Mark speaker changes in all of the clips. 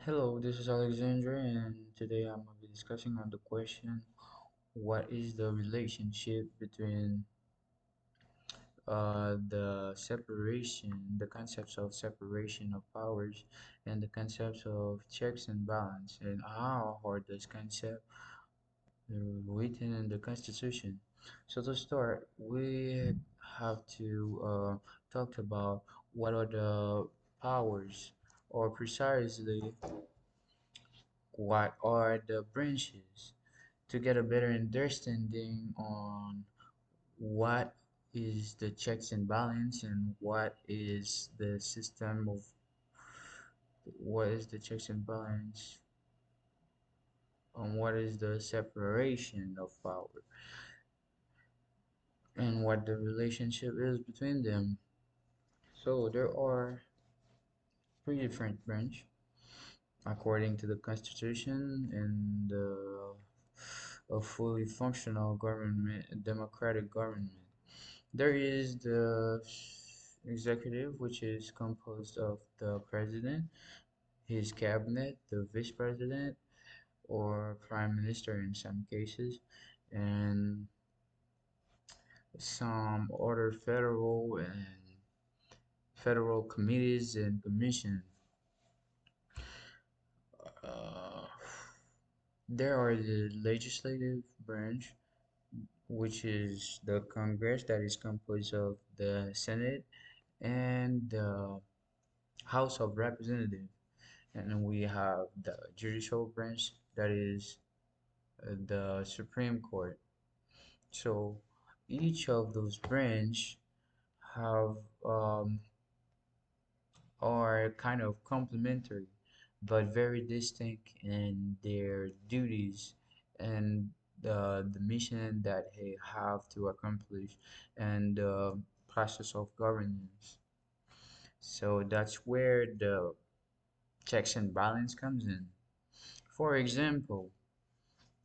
Speaker 1: Hello, this is Alexandra, and today I'm going to be discussing on the question, what is the relationship between the concepts of separation of powers and the concepts of checks and balance, and how are those concepts written in the Constitution. So to start, we have to talk about what are the powers, or precisely what are the branches, to get a better understanding on what is the checks and balance and what is the checks and balance and what is the separation of power and what the relationship is between them. So there are three different branches according to the Constitution and a fully functional government, democratic government. There is the executive, which is composed of the president, his cabinet, the vice president, or prime minister in some cases, and some other federal committees and commission. Uh, there are the legislative branch, which is the Congress, that is composed of the Senate and the House of Representatives. And then we have the judicial branch, that is the Supreme Court. So each of those branch have are kind of complementary but very distinct in their duties and the mission that they have to accomplish and the process of governance. So that's where the checks and balance comes in. For example,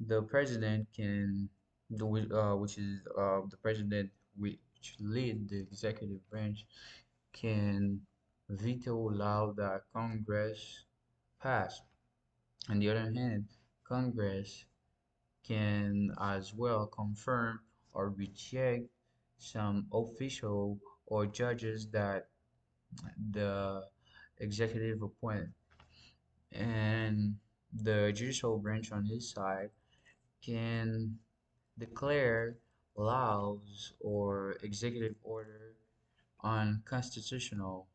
Speaker 1: the president can which is the president, which lead the executive branch, can veto law that Congress passed. On the other hand, Congress can as well confirm or reject some official or judges that the executive appoint. And the judicial branch on his side can declare laws or executive order unconstitutional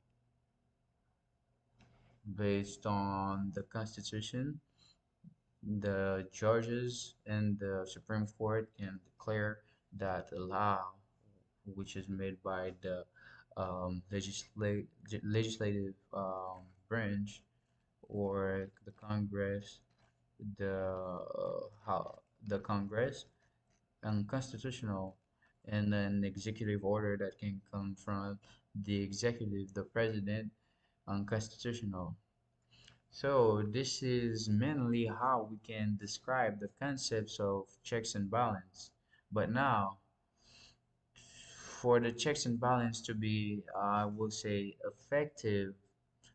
Speaker 1: based on the Constitution. The judges in the Supreme Court can declare that a law which is made by the legislative branch or the Congress, the Congress, unconstitutional, and then executive order that can come from the executive, the president, unconstitutional. So this is mainly how we can describe the concepts of checks and balance. But now, for the checks and balance to be, I will say, effective,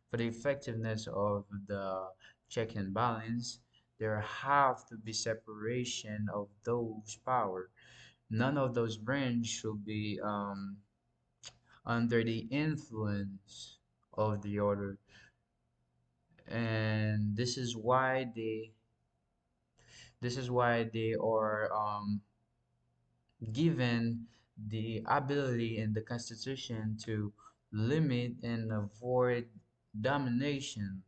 Speaker 1: for the effectiveness of the check and balance, there have to be separation of those power. None of those branches should be under the influence of the other, and this is why they are given the ability in the Constitution to limit and avoid domination.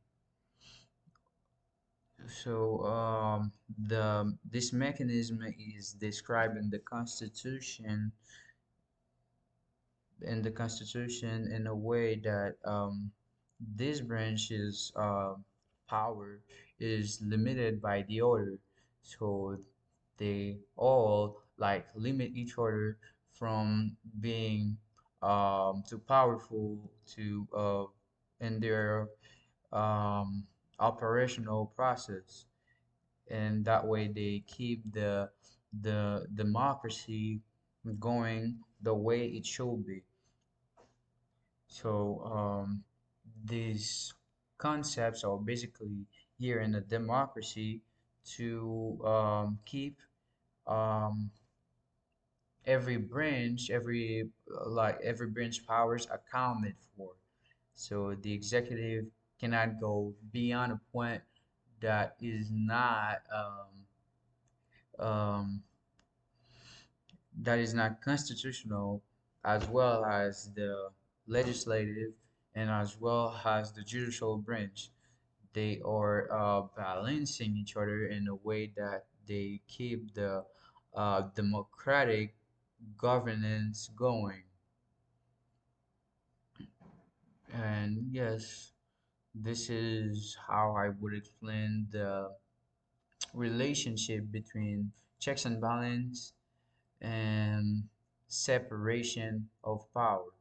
Speaker 1: So the this mechanism is described in the Constitution in a way that this branch's power is limited by the other, so they all like limit each other from being too powerful to in their um, operational process, and that way they keep the democracy going the way it should be. So these concepts are basically here in a democracy to keep um, every branch powers accounted for. So the executive cannot go beyond a point that is not um, constitutional, as well as the legislative and as well as the judicial branch. They are balancing each other in a way that they keep the democratic governance going. And yes, this is how I would explain the relationship between checks and balance and separation of power.